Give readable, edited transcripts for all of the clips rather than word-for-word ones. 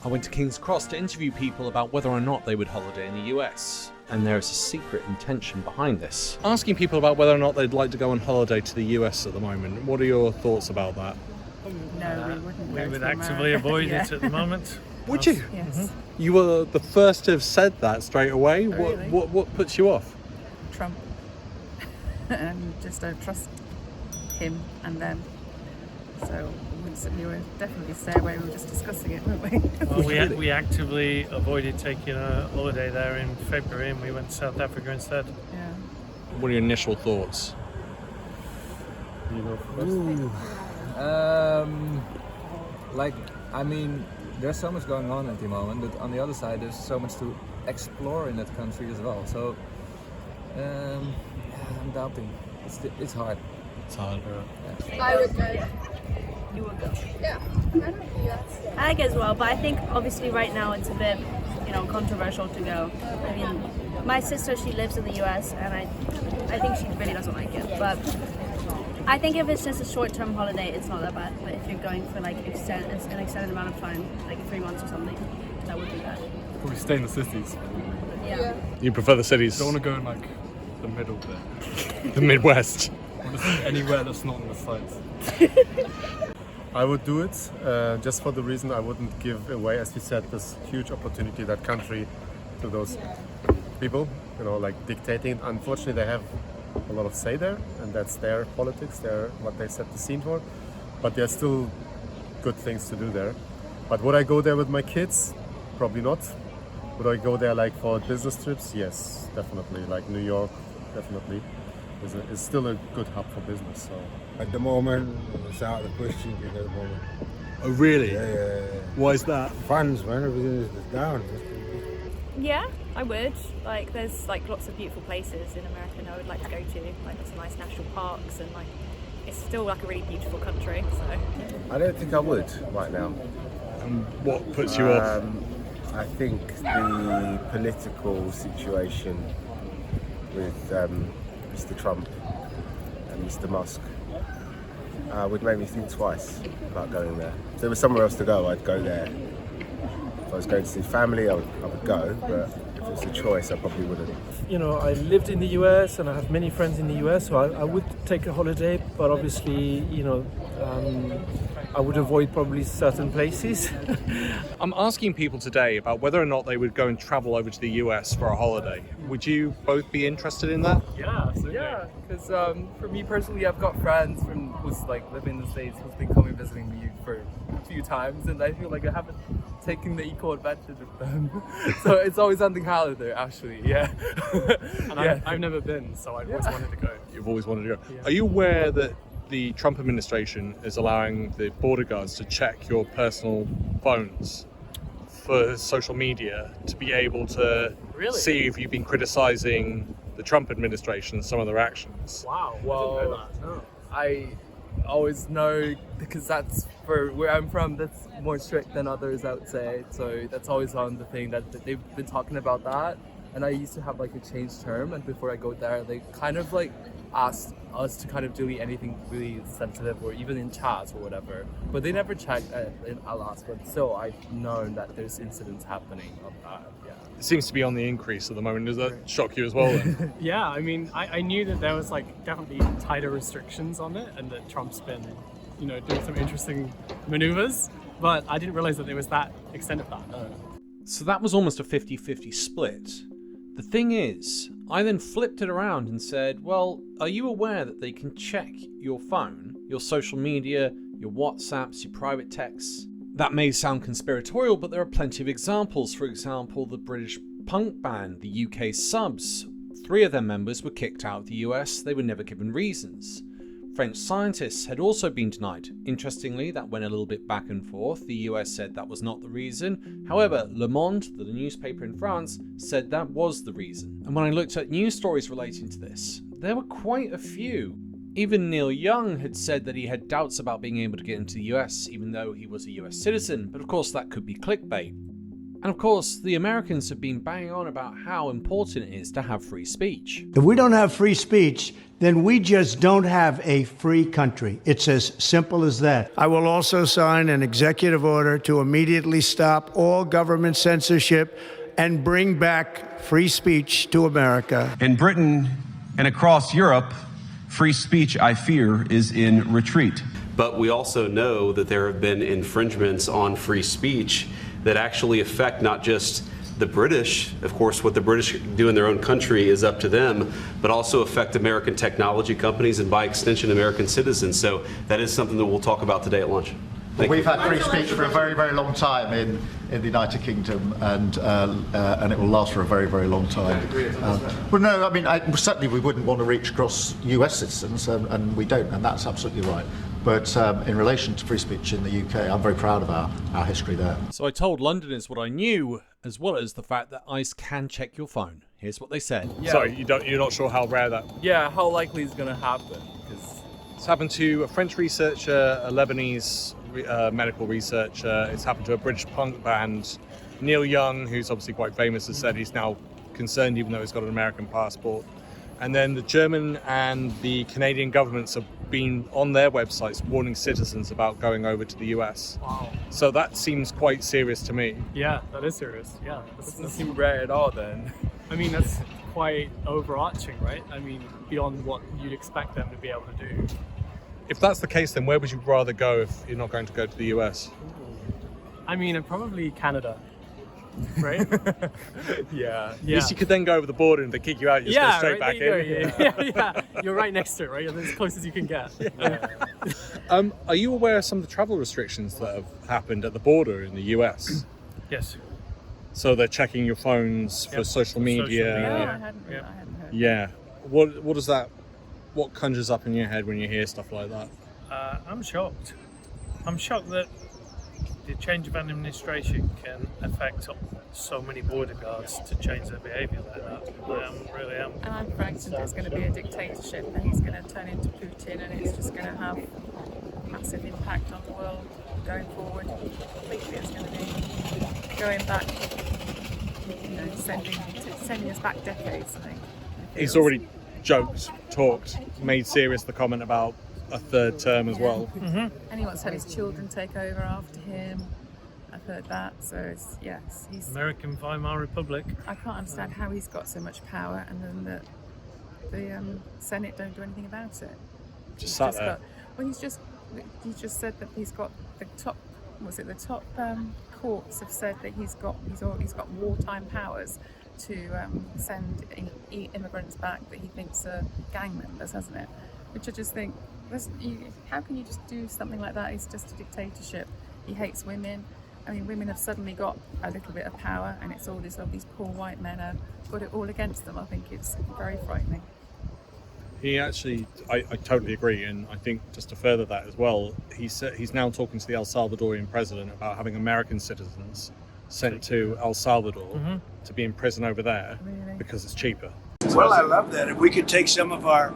I went to King's Cross to interview people about whether or not they would holiday in the US, and there is a secret intention behind this. Asking people about whether or not they'd like to go on holiday to the US at the moment. What are your thoughts about that? No, we wouldn't. We would actively avoid it at the moment. Would you? Yes. You were the first to have said that straight away. Oh, really? What puts you off? Trump. And just don't trust him and them. So we would definitely stay away. We were just discussing it, weren't we? Well, we actively avoided taking a holiday there in February, and we went to South Africa instead. Yeah. What are your initial thoughts? You go first. Ooh. There's so much going on at the moment, but on the other side, there's so much to explore in that country as well. So, I'm doubting. It's hard. It's hard. I would go. You would go. Yeah. I like it as well, but I think obviously right now it's a bit, controversial to go. I mean, my sister, she lives in the US, and I think she really doesn't like it. But I think if it's just a short-term holiday, it's not that bad. But if you're going for like an extended amount of time, like 3 months or something, that would be bad. Probably stay in the cities. Yeah. You prefer the cities? Don't want to go in like the middle there. The Midwest. Honestly, anywhere that's not on the sides. I would do it just for the reason I wouldn't give away, as we said, this huge opportunity, that country, to those people, like dictating. Unfortunately, they have a lot of say there, and that's their politics, what they set the scene for. But there's still good things to do there. But would I go there with my kids? Probably not. Would I go there like for business trips? Yes, definitely. Like New York, definitely. Is still a good hub for business. So. At the moment, it's out of the question at the moment. Oh, really? Yeah. Why is that? Funds, man, everything is down. Yeah, I would. Like, there's like lots of beautiful places in America I would like to go to. Like, there's some nice national parks, and like, it's still like a really beautiful country. So. I don't think I would right now. And what puts you off? I think the political situation with Mr. Trump and Mr. Musk would make me think twice about going there. If there was somewhere else to go, I'd go there. If I was going to see family, I would go, but if it was a choice, I probably wouldn't. I lived in the US and I have many friends in the US, so I would take a holiday, but obviously, I would avoid probably certain places. I'm asking people today about whether or not they would go and travel over to the US for a holiday. Would you both be interested in that? Yeah, absolutely. Yeah, because for me personally, I've got friends who's like live in the States who's been coming visiting me for a few times, and I feel like I haven't taken the equal advantage of them. So it's always on the calendar, actually. Yeah. And I've never been, so I've always wanted to go. You've always wanted to go. Yeah. Are you aware that the Trump administration is allowing the border guards to check your personal phones for social media to be able to see if you've been criticizing the Trump administration and some of their actions? Wow. Well, I didn't know that. No. I always know, because that's for where I'm from, that's more strict than others, I would say. So that's always on the thing that they've been talking about that. And I used to have like a changed term, and before I go there, they kind of like asked us to kind of delete anything really sensitive, or even in chats or whatever. But they never checked in Alaska. But still, I've known that there's incidents happening of that. Yeah. It seems to be on the increase at the moment. Does that shock you as well then? Yeah, I mean, I knew that there was like definitely tighter restrictions on it, and that Trump's been, doing some interesting maneuvers, but I didn't realize that there was that extent of that. No. So that was almost a 50-50 split. The thing is, I then flipped it around and said, well, are you aware that they can check your phone, your social media, your WhatsApps, your private texts? That may sound conspiratorial, but there are plenty of examples. For example, the British punk band, the UK Subs. 3 of their members were kicked out of the US. They were never given reasons. French scientists had also been denied. Interestingly, that went a little bit back and forth. The US said that was not the reason. However, Le Monde, the newspaper in France, said that was the reason. And when I looked at news stories relating to this, there were quite a few. Even Neil Young had said that he had doubts about being able to get into the US, even though he was a US citizen. But of course, that could be clickbait. And of course, the Americans have been banging on about how important it is to have free speech. If we don't have free speech, then we just don't have a free country. It's as simple as that. I will also sign an executive order to immediately stop all government censorship and bring back free speech to America. In Britain and across Europe, free speech, I fear, is in retreat. But we also know that there have been infringements on free speech that actually affect not just the British. Of course, what the British do in their own country is up to them, but also affect American technology companies and by extension American citizens. So that is something that we'll talk about today at lunch. We've had free speech for a very, very long time in the United Kingdom, and it will last for a very, very long time. Well, no, I mean, certainly we wouldn't want to reach across US citizens, and we don't, and that's absolutely right. But in relation to free speech in the UK, I'm very proud of our history there. So I told Londoners what I knew, as well as the fact that ICE can check your phone. Here's what they said. Yeah. Sorry, you're not sure how rare that... Yeah, how likely is going to happen? Because it's happened to a French researcher, a Lebanese medical researcher. It's happened to a British punk band. Neil Young, who's obviously quite famous, has said he's now concerned even though he's got an American passport. And then the German and the Canadian governments have been on their websites warning citizens about going over to the US. Wow. So that seems quite serious to me. Yeah, that is serious. Yeah. That doesn't seem rare at all then. I mean, that's quite overarching, right? I mean, beyond what you'd expect them to be able to do. If that's the case, then where would you rather go if you're not going to go to the US? I mean, probably Canada. Right? Yeah. At least you could then go over the border and they kick you out, you just go straight back in. Yeah. You're right next to it, right? As close as you can get. Are you aware of some of the travel restrictions that have happened at the border in the US? Yes. So they're checking your phones for social media. I hadn't heard. Yeah. What does that? What conjures up in your head when you hear stuff like that? I'm shocked. I'm shocked that the change of administration can affect so many border guards to change their behaviour like that. I really am. And I'm frightened there's going to be a dictatorship and he's going to turn into Putin, and it's just going to have massive impact on the world going forward. Completely, it's going to be going back, sending us back decades, I think. He's already talked, made serious the comment about a third term as well. Mm-hmm. And he wants to have his children take over after him. I've heard that. So he's American Weimar Republic. I can't understand how he's got so much power, and then the Senate don't do anything about it. Just sat there. He just said that he's got the top. Was it the top courts have said that he's got wartime powers to send immigrants back that he thinks are gang members, hasn't it? Which I just think, how can you just do something like that? It's just a dictatorship. He hates women. I mean, women have suddenly got a little bit of power, and it's all these poor white men have got it all against them. I think it's very frightening. He actually, I totally agree, and I think just to further that as well, he's now talking to the El Salvadorian president about having American citizens sent to El Salvador to be in prison over there because it's cheaper. Well, I love that. If we could take some of our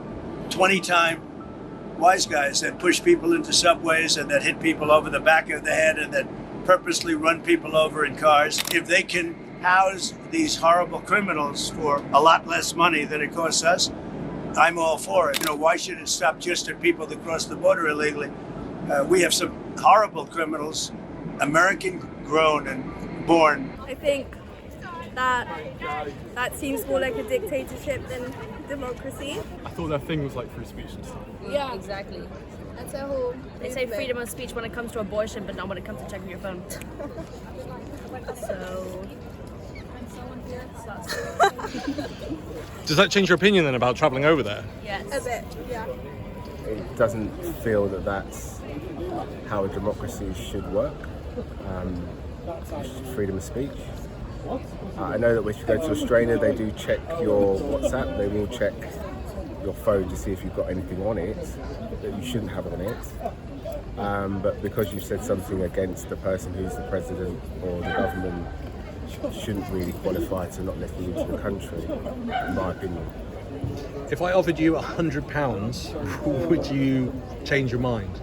20-time wise guys that push people into subways and that hit people over the back of the head and that purposely run people over in cars, if they can house these horrible criminals for a lot less money than it costs us, I'm all for it. Why should it stop just at people that cross the border illegally? We have some horrible criminals, American grown and born. I think that seems more like a dictatorship than democracy. I thought that thing was like free speech and stuff. Yeah, exactly. That's a whole. They say freedom of speech when it comes to abortion, but not when it comes to checking your phone. So. Does that change your opinion then about travelling over there? Yes. A bit, yeah. It doesn't feel that that's how a democracy should work. Freedom of speech. I know that when you go to Australia, they do check your WhatsApp. They will check your phone to see if you've got anything on it that you shouldn't have on it. But because you've said something against the person who's the president or the government, shouldn't really qualify to not let you into the country, in my opinion. If I offered you £100, would you change your mind?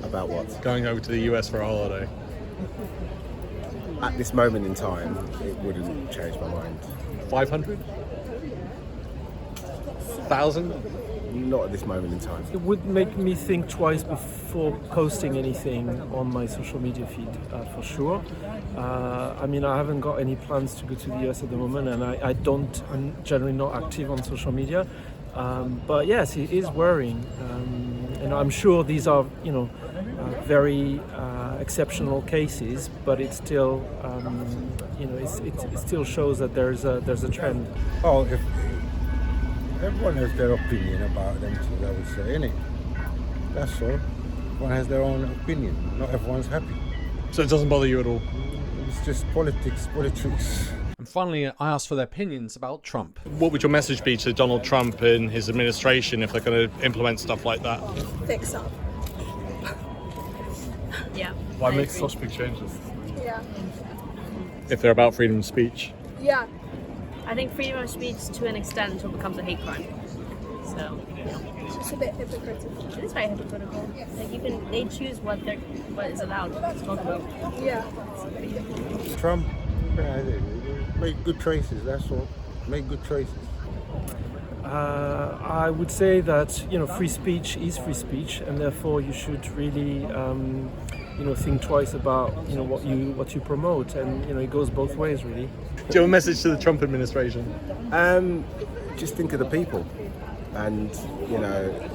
About what? Going over to the US for a holiday. at this moment in time, it wouldn't change my mind. 500? 1,000? Not at this moment in time. It would make me think twice before posting anything on my social media feed, for sure. I mean, I haven't got any plans to go to the US at the moment, and I'm generally not active on social media. But yes, it is worrying. And I'm sure these are, very exceptional cases, but it still, it still shows that there's a trend. Oh, if everyone has their opinion about them, I would say, innit? That's all. Everyone has their own opinion. Not everyone's happy. So it doesn't bother you at all? It's just politics. And finally, I asked for their opinions about Trump. What would your message be to Donald Trump and his administration if they're going to implement stuff like that? Fix up. Yeah. Why make such big changes? Yeah. If they're about freedom of speech? Yeah. I think freedom of speech to an extent until it becomes a hate crime. So It's a bit hypocritical. it is very hypocritical. Like they choose what is allowed to talk about. Yeah. Trump, make good choices, that's all. Make good choices. I would say that free speech is free speech, and therefore you should really think twice about what you promote, and it goes both ways really. Do you have a message to the Trump administration? Just think of the people, and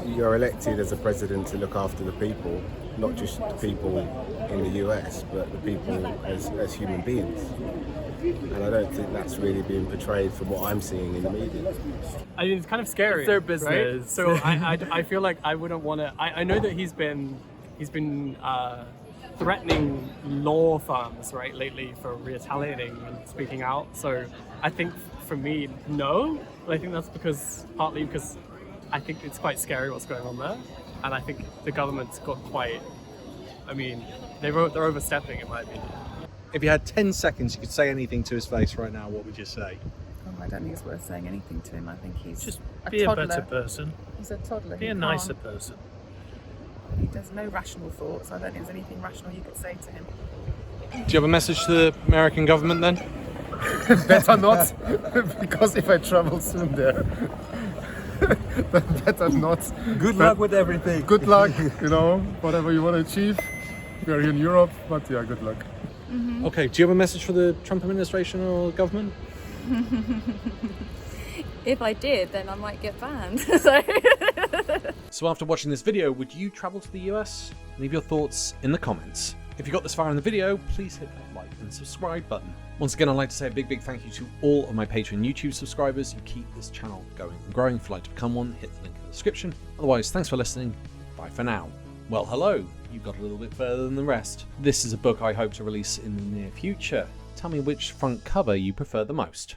you're elected as a president to look after the people, not just the people in the US, but the people as human beings. And I don't think that's really being portrayed from what I'm seeing in the media. I mean, it's kind of scary. It's their right? business. So I feel like I wouldn't want to. I know that he's been threatening law firms right lately for retaliating and speaking out. So I think for me, no. But I think that's partly because I think it's quite scary what's going on there, and I think the government's got quite. I mean, they're overstepping in my opinion. If you had 10 seconds, you could say anything to his face right now, what would you say? I don't think it's worth saying anything to him. I think he's Just a be toddler. a better person. He's a toddler. Be He a nicer can't- person. He does no rational thoughts. I don't think there's anything rational you could say to him. Do you have a message to the American government then? Better not, because if I travel soon there, better not. Good luck with everything. Good luck, whatever you want to achieve. We're in Europe, but yeah, good luck. Okay, do you have a message for the Trump administration or government? If I did, then I might get banned. So after watching this video, would you travel to the US? Leave your thoughts in the comments. If you got this far in the video, please hit that like and subscribe button. Once again, I'd like to say a big thank you to all of my Patreon YouTube subscribers who keep this channel going and growing. If you'd like to become one, hit the link in the description. Otherwise, thanks for listening. Bye for now. Well, hello. You got a little bit further than the rest. This is a book I hope to release in the near future. Tell me which front cover you prefer the most.